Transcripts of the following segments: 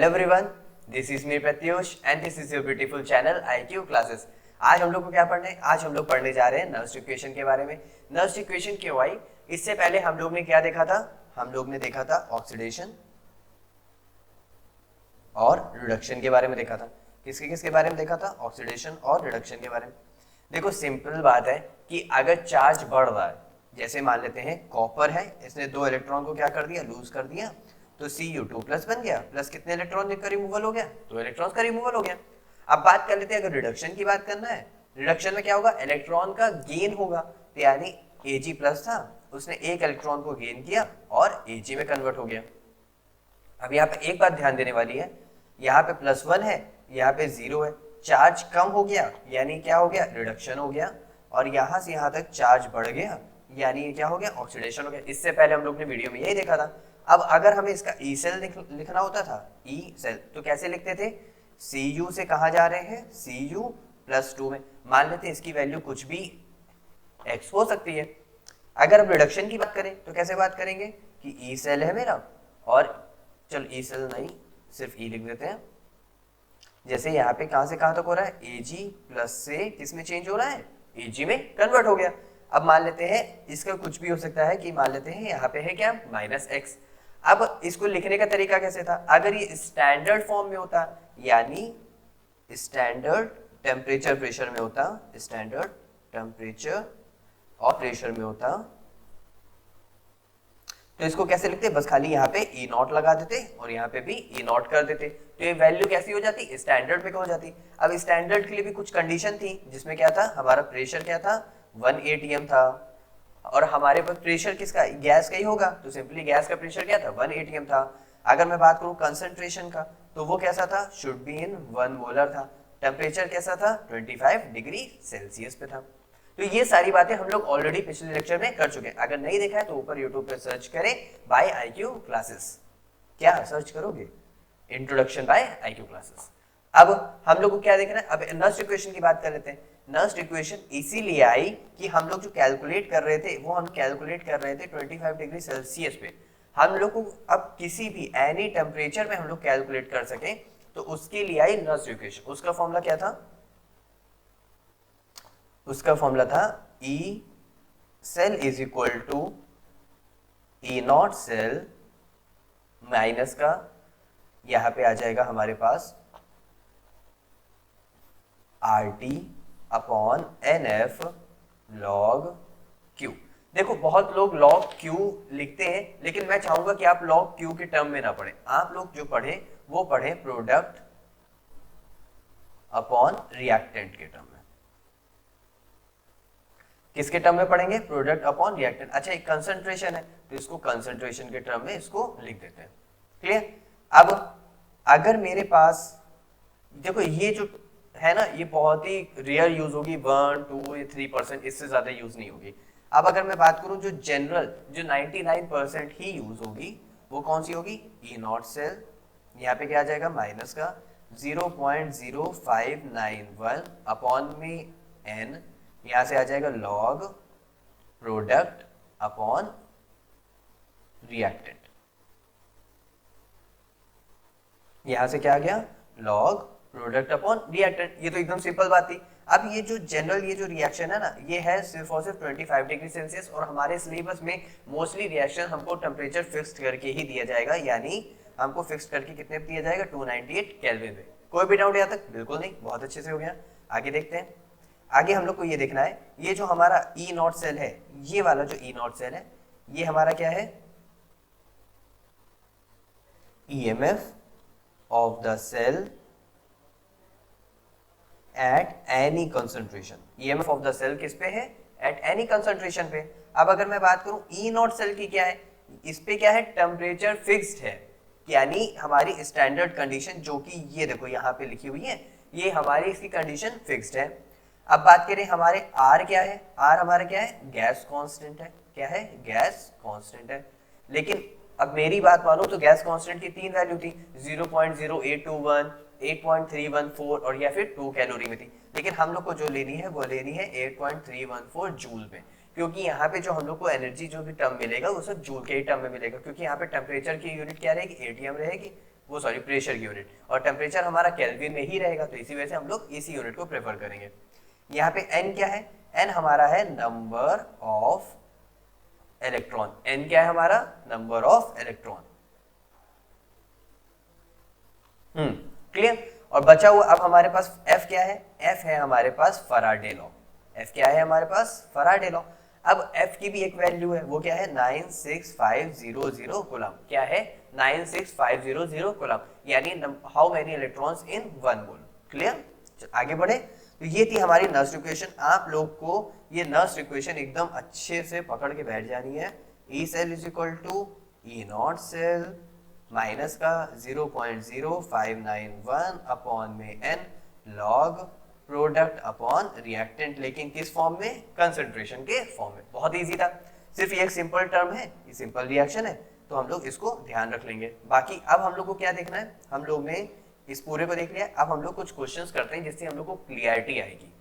Hello everyone, this is me Pratyush and this is your beautiful channel IQ classes. आज हम लोग को क्या पढ़ना है? आज हम लोग पढ़ने जा रहे हैं नर्स्ट इक्वेशन के बारे में। नर्स्ट इक्वेशन क्यों आई? इससे पहले हम लोग ने क्या देखा था? हम लोग ने देखा था ऑक्सीडेशन और रिडक्शन के बारे में देखा था। किसके बारे में देखा था? ऑक्सीडेशन और रिडक्शन के बारे में। देखो सिंपल बात है कि अगर चार्ज बढ़ रहा है, जैसे मान लेते हैं कॉपर है, इसने 2 इलेक्ट्रॉन को क्या कर दिया? लूज कर दिया, तो Cu2 प्लस बन गया, प्लस कितने इलेक्ट्रॉन का रिमूवल हो गया? 2 इलेक्ट्रॉन्स का रिमूवल हो गया। अब बात कर लेते हैं, अगर रिडक्शन की बात करना है, रिडक्शन में क्या होगा? इलेक्ट्रॉन का गेन होगा, तो यानी Ag प्लस था, उसने 1 इलेक्ट्रॉन को गेन किया और Ag में कन्वर्ट हो गया। अब यहाँ पे एक बात ध्यान देने वाली है, यहाँ पे +1 है, यहाँ पे 0 है, चार्ज कम हो गया यानी क्या हो गया? रिडक्शन हो गया, और यहाँ से यहाँ तक चार्ज बढ़ गया यानी ये क्या हो गया? ऑक्सीडेशन हो गया। इससे पहले हम लोग ने वीडियो में यही देखा था। अब अगर हमें इसका ई सेल लिखना होता था, ई सेल, तो कैसे लिखते थे? Cu से कहाँ जा रहे हैं? Cu+2 में। मान लेते हैं इसकी वैल्यू कुछ भी x हो सकती है। अगर हम रिडक्शन की बात करें तो कैसे बात करेंगे कि ई सेल है मेरा, और चल ई सेल नहीं, सिर्फ ई लिख देते हैं। जैसे यहाँ पे कहाँ से कहाँ तक हो रहा है? Ag प्लस से किस में चेंज हो रहा है? Ag में कन्वर्ट हो गया। अब मान लेते हैं इसका कुछ भी हो सकता है, कि मान लेते हैं यहाँ पे है क्या? -x। अब इसको लिखने का तरीका कैसे था? अगर ये स्टैंडर्ड फॉर्म में होता, यानी स्टैंडर्ड टेम्परेचर प्रेशर में होता, स्टैंडर्ड टेम्परेचर और प्रेशर में होता, तो इसको कैसे लिखते? बस खाली यहाँ पे E0 लगा देते और यहाँ पे भी E0 कर देते, तो ये वैल्यू कैसी हो जाती? स्टैंडर्ड पे हो जाती। अब स्टैंडर्ड के लिए भी कुछ कंडीशन थी, जिसमें क्या था? हमारा प्रेशर क्या था? 1 atm था, और हमारे पास प्रेशर किसका? गैस का ही होगा, तो सिंपली गैस का प्रेशर क्या था? 1 atm था। अगर मैं बात करूं कंसंट्रेशन का, तो वो कैसा था? शुड बी इन 1 मोलर था। टेम्परेचर कैसा था? 25 डिग्री सेल्सियस पे था। तो ये सारी बातें हम लोग ऑलरेडी पिछले लेक्चर में कर चुके हैं। अगर नहीं देखा है तो ऊपर यूट्यूब पे सर्च करें बाय IQ क्लासेस। क्या सर्च करोगे? Introduction by IQ classes. अब हम लोग को क्या देखना है? अब नर्स्ट इक्वेशन की बात कर लेते हैं। नर्स्ट इक्वेशन इसीलिए आई कि हम लोग जो कैलकुलेट कर रहे थे, वो हम कैलकुलेट कर रहे थे 25 डिग्री सेल्सियस पे। हम लोग को अब किसी भी एनी टेम्परेचर में हम लोग कैलकुलेट कर सके, तो उसके लिए आई नर्स्ट इक्वेशन। उसका फॉर्मूला क्या था? उसका फॉर्मूला था E cell is equal to E0 cell minus का, यहां पे आ जाएगा हमारे पास RT upon NF log Q। देखो बहुत लोग log Q लिखते हैं, लेकिन मैं चाहूंगा कि आप log Q के टर्म में ना पढ़ें। आप लोग जो पढ़ें वो पढ़ें प्रोडक्ट अपॉन रिएक्टेंट के टर्म में। किसके टर्म में पढ़ेंगे? Product upon reactant. अच्छा, एक कंसंट्रेशन है तो इसको कंसंट्रेशन के टर्म में इसको लिख देते हैं। क्लियर? अब अगर मेरे पास, देखो ये जो है ना, ये बहुत ही रेयर यूज होगी, 1, 2 या 3%, इससे ज्यादा यूज नहीं होगी। अब अगर मैं बात करूं जो जनरल, जो 99% ही यूज होगी, वो कौन सी होगी? E0 cell. यहाँ पे क्या आ जाएगा? माइनस का 0.0591 अपॉन में n, यहां से आ जाएगा log प्रोडक्ट अपॉन रिएक्टेंट। यहां से क्या आ गया? log product upon reactant. ये तो एकदम सिंपल बात थी। अब ये जो जनरल, ये जो रिएक्शन है ना, ये है सिर्फ और सिर्फ 25 डिग्री सेल्सियस, और हमारे सिलेबस में मोस्टली रिएक्शन हमको टेम्परेचर फिक्स करके ही दिया जाएगा, यानी हमको फिक्स करके कितने पे दिया जाएगा? 298 केल्विन पे। कोई भी डाउट यहाँ तक? बिल्कुल नहीं, बहुत अच्छे से हो गया। आगे देखते हैं। आगे हम लोग को ये देखना है, ये जो हमारा E0 सेल है, ये वाला जो E0 सेल है, ये हमारा क्या है? EMF of the cell at any concentration. EMF of the cell किस पे है? एट एनी कंसंट्रेशन पे। अब अगर मैं बात करूं E0 सेल की, क्या है? इस पे क्या है? टेम्परेचर फिक्स्ड है, यानी हमारी स्टैंडर्ड कंडीशन, जो कि ये देखो यहाँ पे लिखी हुई है, ये हमारी इसकी कंडीशन फिक्स्ड है। अब बात करें हमारे R क्या है? R हमारा क्या है? गैस कांस्टेंट है। क्या है? गैस कांस्टेंट है। लेकिन अब मेरी बात मानो तो गैस कांस्टेंट की 3 वैल्यू थी, 0.0821, 8.314 और या फिर 2 कैलोरी में थी। लेकिन हम लोग को जो लेनी है वो लेनी है 8.314 जूल में, क्योंकि यहाँ पे जो हम लोग को एनर्जी जो भी टर्म मिलेगा वो सब जूल के ही टर्म में मिलेगा, क्योंकि यहाँ पे टेम्परेचर की यूनिट क्या रहेगी? एटीएम रहेगी। वो सॉरी प्रेशर की यूनिट, और टेम्परेचर हमारा केल्विन में ही रहेगा, तो इसी वजह से हम लोग इसी यूनिट को प्रेफर करेंगे। यहाँ पे n क्या है, n हमारा है नंबर ऑफ इलेक्ट्रॉन, n क्या है हमारा, नंबर ऑफ इलेक्ट्रॉन। क्लियर। और बचा हुआ अब हमारे पास f क्या है, f है हमारे पास फैराडे लॉ, f क्या है हमारे पास, फैराडे लॉ। अब f की भी एक वैल्यू है, वो क्या है 96500 कूलम, क्या है 96500 कूलम, यानी how many electrons in 1 mole. Clear. आगे बढ़े, तो ये थी हमारी नर्स इक्वेशन। आप लोग को ये नर्स इक्वेशन एकदम अच्छे से पकड़ के बैठ जानी है। E cell is equal to E not cell minus का 0.0591 अपॉन में n log product upon reactant, लेकिन किस फॉर्म में, कंसंट्रेशन के फॉर्म में। बहुत इजी था, सिर्फ ये एक सिंपल टर्म है, ये सिंपल रिएक्शन है, तो हम लोग इसको ध्यान रख लेंगे। बाकी अब हम लोग को क्या देखना है, हम लोग ने इस पूरे को देख लिया, अब हम लोग कुछ क्वेश्चंस करते हैं जिससे हम लोग को क्लियरिटी आएगी।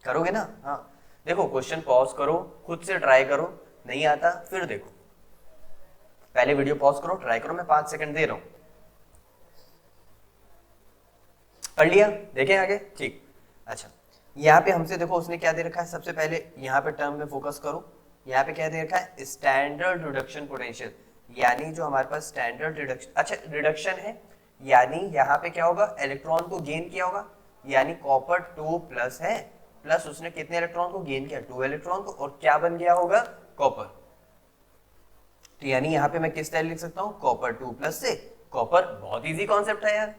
करोगे ना? हाँ, देखो क्वेश्चन पॉज करो, खुद से ट्राई करो, नहीं आता फिर देखो, पहले वीडियो पॉज करो, ट्राई करो, मैं 5 सेकंड दे रहा हूं। पढ़ लिया, देखें आगे, ठीक। अच्छा, यहाँ पे हमसे देखो उसने क्या दे रखा है, सबसे पहले यहाँ पे टर्म में फोकस करो, यहाँ पे क्या दे रखा है, स्टैंडर्ड रिडक्शन पोटेंशियल, यानी जो हमारे पास स्टैंडर्ड रिडक्शन, अच्छा रिडक्शन है, यानी यहाँ पे क्या होगा, इलेक्ट्रॉन को गेन किया होगा, यानी कॉपर 2 प्लस है, प्लस उसने कितने इलेक्ट्रॉन को गेन किया, 2 इलेक्ट्रॉन को, और क्या बन गया होगा, कॉपर। तो यानी यहाँ पे मैं किस तरह लिख सकता हूँ, कॉपर 2 प्लस से कॉपर, बहुत इजी कॉन्सेप्ट है यार,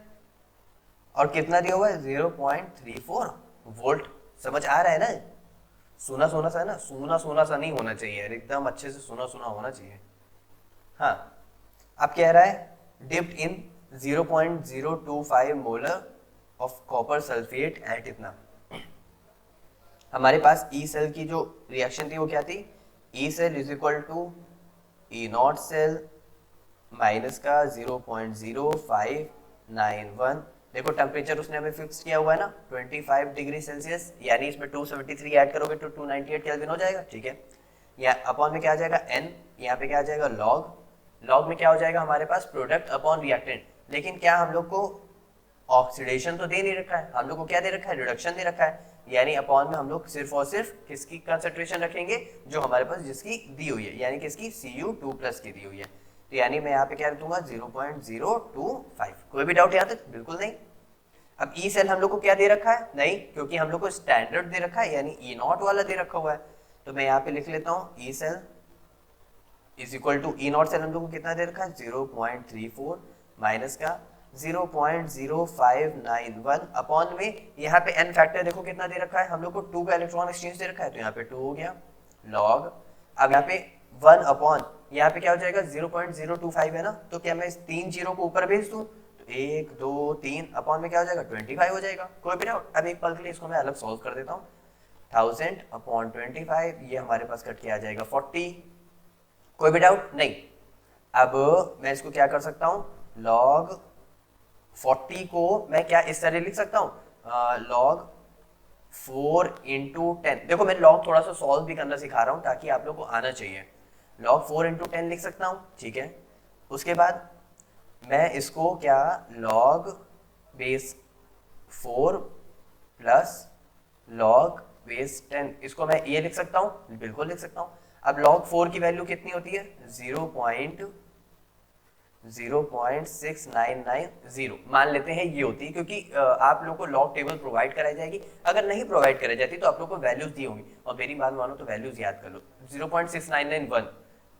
और कितना दिया हुआ है 0.34 वोल्ट। समझ आ रहा है ना, सोना सोना सा है ना, सोना सोना सा नहीं होना चाहिए यार, एकदम अच्छे से सोना सोना होना चाहिए। हाँ, अब कह रहा है dipped in 0.025 molar of copper sulphate at इतना। हमारे पास ई सेल की जो रिएक्शन थी वो क्या थी, E cell is equal to E not cell minus का 0.0591। देखो टेम्परेचर उसने हमें फिक्स किया हुआ है ना 25 डिग्री सेल्सियस, यानी इसमें 273 ऐड करोगे तो 298 केल्विन हो जाएगा, ठीक है। यहाँ अपॉन में क्या आ जाएगा n, यहाँ पे क्या आ जाएगा लॉग, लॉग में क्या हो जाएगा हमारे पास प्रोडक्ट अपॉन रिएक्टेंट। लेकिन क्या हम लोग को ऑक्सीडेशन तो दे नहीं रखा है, हम लोग को क्या दे रखा है, रिडक्शन दे रखा है, यानी अपॉन में हम लोग सिर्फ और सिर्फ किसकी कंसंट्रेशन रखेंगे, जो हमारे पास जिसकी दी हुई है, यानी किसकी, Cu2+ की दी हुई है। तो यानी मैं यहाँ पे क्या दूंगा 0.025। कोई भी डाउट यहाँ तक? बिल्कुल नहीं। अब ई सेल हम लोग को क्या दे रखा है, नहीं, क्योंकि हम लोग को स्टैंडर्ड दे रखा है, यानी ई नॉट वाला दे रखा हुआ है, तो मैं यहाँ पे लिख लेता हूँ E cell is equal to E not cell हम लोग को कितना दे रखा है 0.34 माइनस का 0.0591 अपॉन में यहाँ पे n फैक्टर देखो कितना दे रखा है, हम लोग को 2 का इलेक्ट्रॉन एक्सचेंज दे रखा है, तो यहाँ पे 2 हो गया लॉग। अब यहाँ पे 1 अपॉन यहाँ पे क्या हो जाएगा 0.025 है ना, तो क्या मैं इस 3 जीरो को ऊपर भेज दूं, तो 1 2 3 अपॉन में क्या हो जाएगा 25 हो जाएगा। कोई भी डाउट? अब एक पल के लिए इसको मैं अलग सॉल्व कर देता हूँ, 1000 अपॉन 25, ये हमारे पास कट के आ जाएगा 40। कोई भी डाउट? नहीं। अब मैं इसको क्या कर सकता हूँ, लॉग 40 को मैं क्या इस तरह लिख सकता हूँ, लॉग 4 इंटू 10। देखो मैं लॉग थोड़ा सा सॉल्व भी करना सिखा रहा हूँ ताकि आप लोग को आना चाहिए। लॉग 4 इंटू 10 लिख सकता हूँ, ठीक है। उसके बाद मैं इसको क्या log base 4 plus log base 10, इसको मैं ये लिख सकता हूँ, बिल्कुल लिख सकता हूँ। अब लॉग 4 की वैल्यू कितनी होती है 0.6990 मान लेते हैं ये होती है, क्योंकि आप लोग को लॉग टेबल प्रोवाइड कराई जाएगी, अगर नहीं प्रोवाइड कराई जाती तो आप लोग को वैल्यूज दी होंगी, और मेरी बात मानो तो वैल्यूज याद कर लो। 0.6991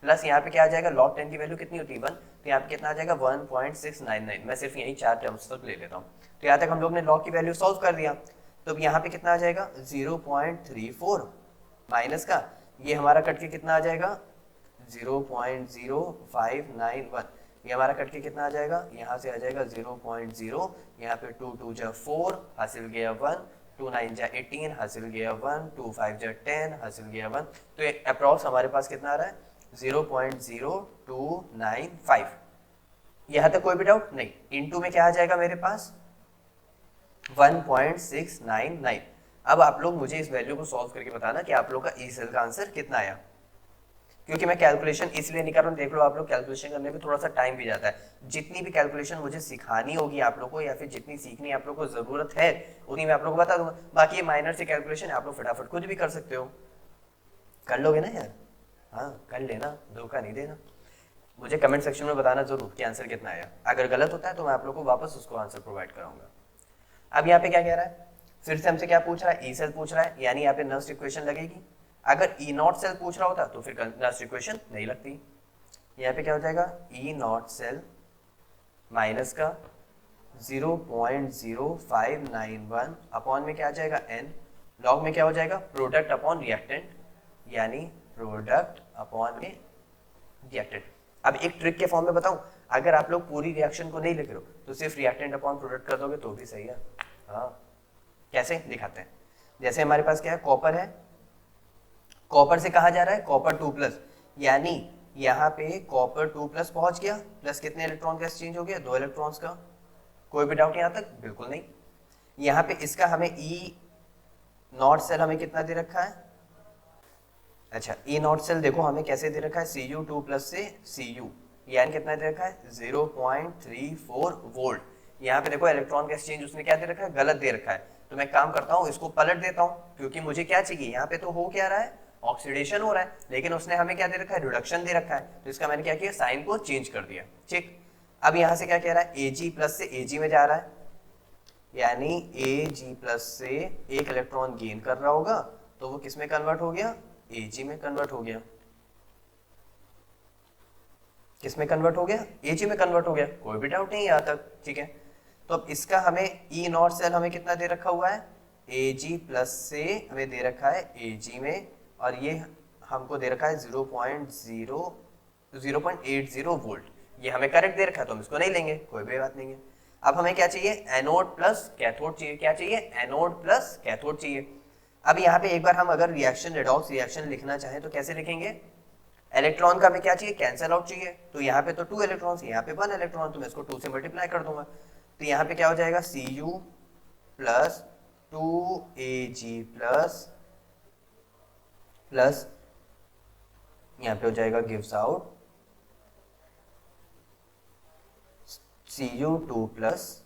प्लस यहाँ पे क्या आ जाएगा, लॉग 10 की वैल्यू कितनी होती है 1, तो यहाँ पे कितना आ जाएगा 1.699। मैं सिर्फ यही 4 टर्म्स तक ले लेता हूँ, तो यहाँ तक हम लोग ने लॉग की वैल्यू सॉल्व कर दिया। तो यहाँ पे कितना आ जाएगा 0.34 माइनस का ये हमारा कट के कितना आ जाएगा 0.0591, ये हमारा कट के कितना आ जाएगा, यहाँ से आ जाएगा 0.0, यहाँ पे 2 2 जा 4 हासिल गया 1, 2 9 जा 18 हासिल गया 1, 2 5 जा 10 हासिल गया 1, तो अप्रॉक्स हमारे पास कितना आ रहा है 0.0295। यहाँ तक कोई भी डाउट नहीं। इनटू में क्या आ जाएगा मेरे पास 1.699। अब आप लोग मुझे इस वैल्यू को सॉल्व करके बताना कि आप लोग का ई सेल का आंसर कितना आया, क्योंकि मैं कैलकुलेशन इसलिए नहीं कर रहा हूँ, देख लो आप लोग कैलकुलेशन करने में थोड़ा सा टाइम भी जाता है। जितनी भी कैलकुलेशन मुझे सिखानी होगी आप लोग को, या फिर जितनी सीखनी आप लोग को जरूरत है उतनी मैं आप लोग को बता दूंगा। बाकी ये माइनर से कैलकुलेशन आप लोग फटाफट खुद भी कर सकते हो, कर लोगे ना यार? हाँ कर लेना, धोखा नहीं देना। मुझे कमेंट सेक्शन में बताना जरूर कि आंसर कितना आया। अगर गलत होता है तो मैं आप लोग को वापस उसको आंसर प्रोवाइड कराऊंगा। अब यहाँ पे क्या कह रहा है, फिर से हमसे क्या पूछ रहा है, ई सेल पूछ रहा है, यानी यहाँ पे नस्ट इक्वेशन लगेगी। अगर ई नॉट सेल पूछ रहा होता तो फिर नस्ट इक्वेशन नहीं लगती। यहाँ पे क्या हो जाएगा, ई नॉट सेल माइनस का 0.0591 अपॉन में क्या आ जाएगा एन, लॉग में क्या हो जाएगा प्रोडक्ट अपॉन रिएक्टेंट, यानी प्रोडक्ट अपॉन में रिएक्टेंट। अब एक ट्रिक के फॉर्म में बताऊं, अगर आप लोग पूरी रिएक्शन को नहीं लिख रहे हो तो सिर्फ रिएक्टेंट अपॉन प्रोडक्ट कर दोगे तो भी सही है। हाँ कैसे दिखाते हैं, जैसे हमारे पास क्या है, कॉपर है, कॉपर से कहा जा रहा है कॉपर 2+, यानी यहाँ पे कॉपर 2+ पहुंच गया, प्लस कितने इलेक्ट्रॉन का एक्सचेंज हो गया, 2 इलेक्ट्रॉन्स का। कोई भी डाउट यहाँ तक? बिल्कुल नहीं। यहाँ पे इसका हमें ई नॉट सेल हमें कितना दे रखा है, अच्छा ई नॉट सेल देखो हमें कैसे दे रखा है, Cu2+ से Cu, यानी कितना दे रखा है 0.34 वोल्ट। यहाँ पे देखो इलेक्ट्रॉन का एक्सचेंज उसने क्या दे रखा है, गलत दे रखा है। तो मैं काम करता हूँ इसको पलट देता हूँ, क्योंकि मुझे क्या चाहिए, यहाँ पे तो हो क्या रहा है, ऑक्सीडेशन हो रहा है, लेकिन उसने हमें क्या दे रखा है, रिडक्शन दे रखा है। तो इसका मैंने क्या किया, साइन को चेंज कर दिया। ठीक, अब यहाँ से क्या कह रहा है, Ag+ से Ag में जा रहा है, यानी Ag+ से एक इलेक्ट्रॉन गेन कर रहा होगा, तो वो किस में कन्वर्ट हो गया, Ag में कन्वर्ट हो गया। किस में कन्वर्ट हो गया, Ag में कन्वर्ट हो गया। कोई भी डाउट नहीं यहाँ तक? ठीक है, तो अब इसका हमें ई नॉट सेल हमें कितना दे रखा हुआ है, Ag+ से हमें दे रखा है Ag में, और ये हमको दे रखा है 0.80 वोल्ट। ये हमें करेक्ट दे रखा है तो हम इसको नहीं लेंगे, कोई भी बात नहीं है। अब हमें क्या चाहिए, एनोड प्लस कैथोड चाहिए। क्या चाहिए, एनोड प्लस कैथोड चाहिए। अब यहाँ पे एक बार हम अगर रिएक्शन रेडॉक्स रिएक्शन लिखना चाहें तो कैसे लिखेंगे, इलेक्ट्रॉन का हमें क्या चाहिए, कैंसिल आउट चाहिए। तो यहाँ पे तो 2 इलेक्ट्रॉन्स, यहाँ पे 1 इलेक्ट्रॉन, तो मैं इसको 2 से मल्टीप्लाई कर दूंगा। तो यहाँ पे क्या हो जाएगा, Cu प्लस 2Ag प्लस यहाँ पे हो जाएगा gives out Cu2 plus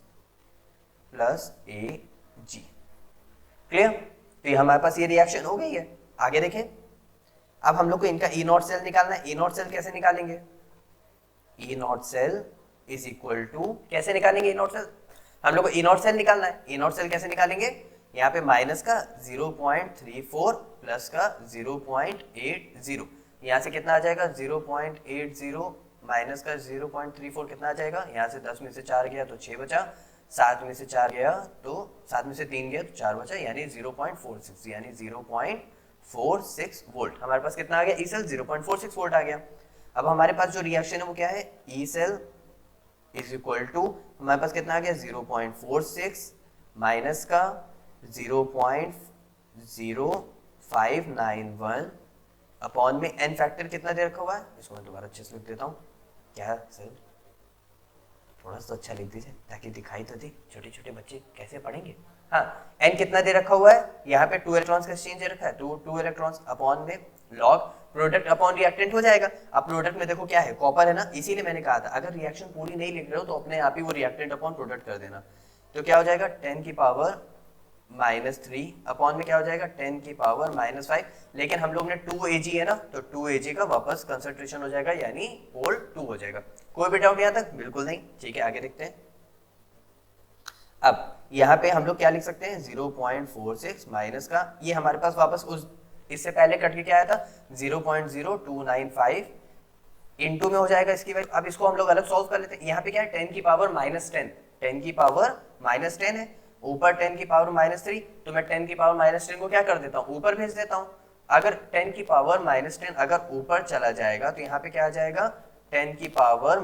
Ag। Clear? तो ये हमारे पास ये रिएक्शन हो गई है। आगे देखें, अब हम लोग को इनका ई नॉट सेल निकालना है। ई नॉट सेल कैसे निकालेंगे, E not cell is equal to, कैसे निकालेंगे ई नॉट सेल, हम लोग को ई नॉट सेल निकालना है। ई नॉट सेल कैसे निकालेंगे, यहाँ पे माइनस का 0.34 प्लस का 0.80, यहाँ से कितना आ जाएगा 0.80 माइनस का 0.34 कितना आ जाएगा, यहाँ से 10 में से 4 गया तो 6 बचा, 7 में से 4 गया तो 7 में से 3 गया तो 4 बचा, यानी 0.46, यानी 0.46 वोल्ट। हमारे पास कितना आ गया, ई सेल 0.46 वोल्ट आ गया। अब हमारे पास जो रिएक्शन है वो क्या है, E cell is equal to, हमारे पास कितना आ गया 0.46 माइनस का 0.0591 अपॉन में एन फैक्टर कितना दे रखा हुआ है, इसको मैं दोबारा अच्छे से लिख देता हूँ। क्या सर थोड़ा सा अच्छा लिख दीजिए ताकि दिखाई तो दे, छोटे छोटे बच्चे कैसे पढ़ेंगे। हाँ, एन कितना दे रखा हुआ है, यहाँ पे 2 इलेक्ट्रॉन्स का एक्सचेंज दे रखा है, 2 इलेक्ट्रॉन्स अपॉन में लॉग प्रोडक्ट अपॉन रिएक्टेंट हो जाएगा। अब प्रोडक्ट में देखो क्या है, कॉपर है ना, इसीलिए मैंने कहा था अगर रिएक्शन पूरी नहीं लिख रहे हो तो अपने आप ही वो रिएक्टेंट अपॉन प्रोडक्ट कर देना। तो क्या हो जाएगा 10 की पावर -3 अपॉन में क्या हो जाएगा 10 की पावर -5, लेकिन हम लोग ने 2Ag है ना, तो 2Ag का वापस कंसंट्रेशन हो जाएगा, यानी होल 2 हो जाएगा। कोई भी डाउट यहाँ तक? बिल्कुल नहीं। ठीक है, आगे देखते हैं। अब यहाँ पे हम लोग क्या लिख सकते हैं, 0.46 माइनस का, ये हमारे पास वापस उस इससे पहले कट के क्या आया था 0.0295 इंटू में हो जाएगा इसकी वैल्यू। अब इसको हम लोग अलग सॉल्व कर लेते हैं। यहाँ पे क्या है 10 की पावर -10, 10 की पावर -10 है, ऊपर 10 की पावर -3, तो मैं 10 की पावर -10 को क्या कर देता हूँ, ऊपर भेज देता हूँ। अगर 10 की पावर -10 अगर ऊपर चला जाएगा तो यहाँ पे क्या आ जाएगा 10 की पावर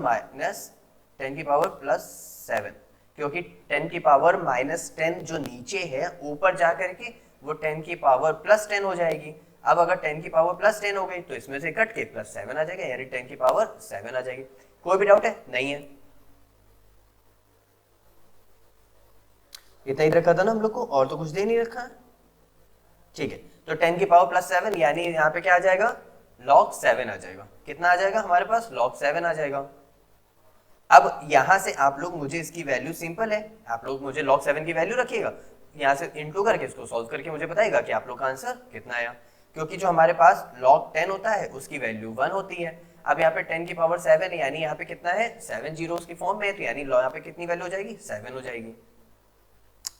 +7, क्योंकि 10 की पावर -10 जो नीचे है ऊपर जा करके वो 10 की पावर +10 हो जाएगी। अब अगर 10 की पावर +10 हो गई तो इसमें से कट के +7 आ जाएगा, यानी 10 की पावर 7 आ जाएगी। कोई भी डाउट है? नहीं है। इतना ही रखा था ना हम लोग को, और तो कुछ दे नहीं रखा। ठीक है, तो 10 की पावर +7 यानी यहाँ पे क्या आ जाएगा log 7 आ जाएगा। कितना आ जाएगा हमारे पास? log 7 आ जाएगा। अब यहां से आप लोग मुझे इसकी वैल्यू, सिंपल है, आप लोग मुझे log 7 की वैल्यू रखिएगा, यहां से इनटू करके इसको सॉल्व करके मुझे बताइएगा कि आप लोग का आंसर कितना आया। क्योंकि जो हमारे पास log 10 होता है उसकी वैल्यू 1 होती है। अब यहाँ पे 10 की पावर 7 है, यानी यहाँ पे कितना है? 7 जीरोस की फॉर्म में है, तो यानी यहाँ पे कितनी वैल्यू हो जाएगी? 7 हो जाएगी।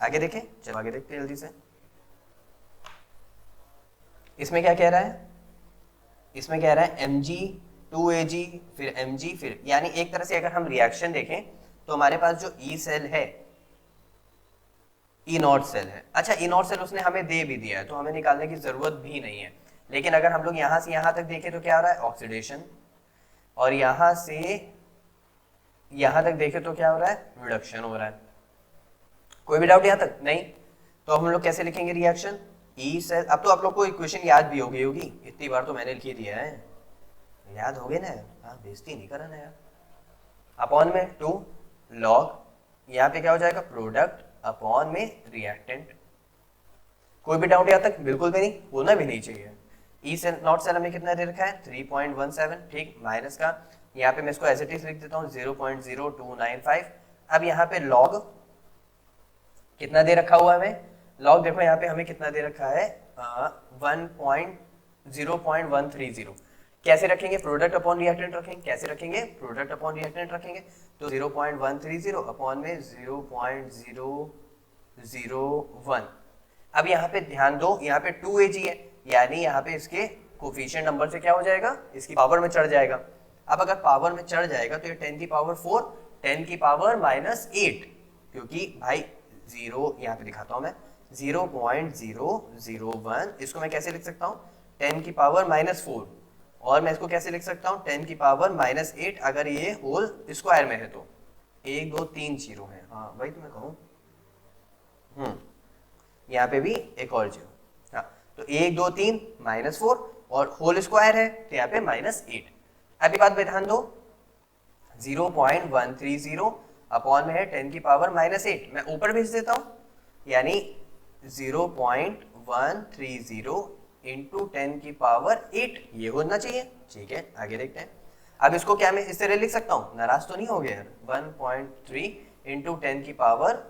आगे देखें, चलो आगे देखते हैं जल्दी से। इसमें क्या कह रहा है? इसमें कह रहा है mg 2ag फिर mg फिर, यानी एक तरह से अगर हम रिएक्शन देखें तो हमारे पास जो ई सेल है, ई नॉट सेल है। अच्छा, ई नॉट सेल उसने हमें दे भी दिया है तो हमें निकालने की जरूरत भी नहीं है। लेकिन अगर हम लोग यहां से यहां तक देखें तो क्या हो रहा है? ऑक्सीडेशन। और यहां से यहां तक देखें तो क्या हो रहा है? रिडक्शन हो रहा है। कोई भी डाउट यहां तक? नहीं। तो हम लोग कैसे लिखेंगे रिएक्शन? E cell. अब तो आप लोग को इक्वेशन याद भी होगी, इतनी बार तो मैंने लिख दिया है, याद हो गए ना? हाँ, बेइज्जती नहीं करना यार। अपॉन में 2 लॉग, यहाँ पे क्या हो जाएगा? प्रोडक्ट अपॉन में रिएक्टेंट। कोई भी डाउट यहाँ तक? बिल्कुल भी नहीं, होना भी नहीं चाहिए। ई सेल नॉट सेल हमें कितना दे रखा है? 3.17, ठीक, माइनस का, यहाँ पे मैं इसको एज इट इज लिख देता हूँ 0.0295। अब यहाँ पे लॉग कितना दे रखा हुआ है हमें? लॉग देखो यहाँ पे हमें कितना दे रखा है? 0.130। कैसे रखेंगे? प्रोडक्ट अपॉन रिएक्टेंट रखेंगे। कैसे रखेंगे? प्रोडक्ट अपॉन रिएक्टेंट रखेंगे। तो 0.130 अपॉन में 0.001। अब यहाँ पे ध्यान दो, यहाँ पे 2Ag है, यानी यहाँ पे इसके कोफिशिएंट नंबर से क्या हो जाएगा? इसकी पावर में चढ़ जाएगा। अब अगर पावर में चढ़ जाएगा तो ये 10 की पावर 4, 10 की पावर -8, क्योंकि भाई 0 यहाँ पे दिखाता हूँ मैं, 0.001, इसको मैं कैसे लिख सकता हूँ? 10 की पावर -4, और मैं इसको कैसे लिख सकता हूँ? 10 की पावर -8, अगर ये होल स्क्वायर में है तो 1 2 3 जीरो है। हाँ भाई, तो मैं कहूँ यहाँ पे भी एक और जीरो। हाँ, तो 1 2 3 -4 और होल स्क्वायर है तो यहाँ पे -8। अभी बात पे ध्यान दो, 0.130 अपॉन में है 10 की पावर -8, मैं ऊपर भेज देता हूँ, यानी 0.130 इंटू 10 की पावर 8, ये होना चाहिए। ठीक है, आगे देखते हैं। अब इसको क्या मैं इस तरह लिख सकता हूँ? नाराज तो नहीं हो गया यार? 1.3 इंटू 10 की पावर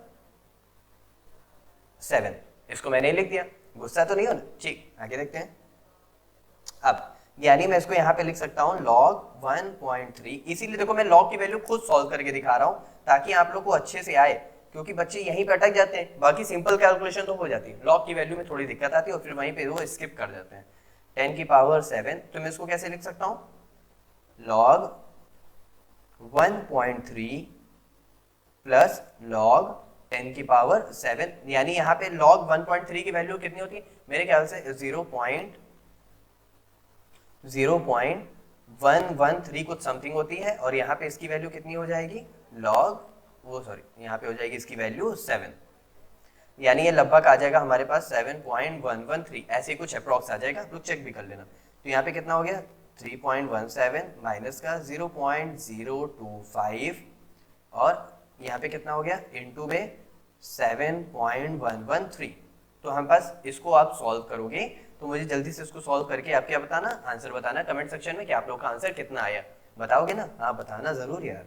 7, इसको मैंने लिख दिया, गुस्सा तो नहीं हो ना? ठीक, आगे देखते हैं। अब यानी मैं इसको यहाँ पे लिख सकता हूँ log 1.3, इसीलिए देखो मैं log की वैल्यू खुद सॉल्व करके दिखा रहा हूँ ताकि आप लोग को अच्छे से आए, क्योंकि बच्चे यहीं पे अटक जाते हैं। बाकी सिंपल कैलकुलेशन तो हो जाती है, log की वैल्यू में थोड़ी दिक्कत आती है और फिर वहीं पे वो स्किप कर जाते हैं। 10 की पावर 7, तो मैं इसको कैसे लिख सकता हूँ? log 1.3 प्लस log 10 की पावर 7, यानी यहाँ पे log 1.3 की वैल्यू कितनी होती है? मेरे ख्याल से 0.113 कुछ समथिंग होती है, और यहाँ पे इसकी वैल्यू कितनी हो जाएगी? यहाँ पे हो जाएगी इसकी वैल्यू 7, यानी ये लगभग आ जाएगा हमारे पास 7.113, ऐसे कुछ अप्रॉक्स आ जाएगा, आप लोग चेक भी कर लेना। तो यहाँ पे कितना हो गया? 3.17 माइनस का 0.025, और यहाँ पे कितना हो गया? इनटू में 7.113। तो हम पास इसको आप सॉल्व करोगे तो मुझे जल्दी से इसको सॉल्व करके आप क्या बताना? आंसर बताना कमेंट सेक्शन में कि आप लोग का आंसर कितना आया। बताओगे ना? हाँ, बताना जरूर यार।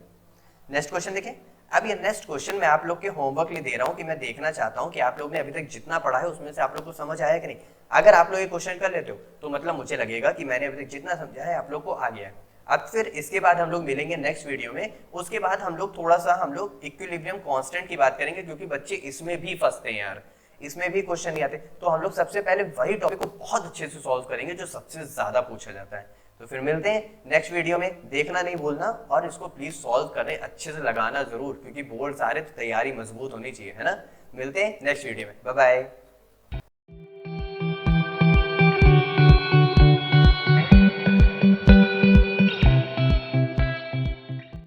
नेक्स्ट क्वेश्चन देखें। अब ये नेक्स्ट क्वेश्चन मैं आप लोग के होमवर्क लिए दे रहा हूँ कि मैं देखना चाहता हूँ कि आप लोग ने अभी तक जितना पढ़ा है उसमें से आप लोग को समझ आया कि नहीं। अगर आप लोग ये क्वेश्चन कर लेते हो तो मतलब मुझे लगेगा कि मैंने अभी तक जितना समझा है आप लोग को आ गया है। अब फिर इसके बाद हम लोग मिलेंगे नेक्स्ट वीडियो में, उसके बाद हम लोग थोड़ा सा इक्विलिब्रियम कांस्टेंट की बात करेंगे, क्योंकि बच्चे इसमें भी फंसते हैं यार, इसमें भी क्वेश्चन नहीं आते। तो हम लोग सबसे पहले वही टॉपिक को बहुत अच्छे से सॉल्व करेंगे जो सबसे ज्यादा पूछा जाता है। तो फिर मिलते हैं नेक्स्ट वीडियो में, देखना नहीं भूलना और इसको प्लीज सॉल्व करने अच्छे से लगाना जरूर, क्योंकि बोर्ड सारे तो तैयारी मजबूत होनी चाहिए, है ना। मिलते हैं नेक्स्ट वीडियो में, बाय बाय।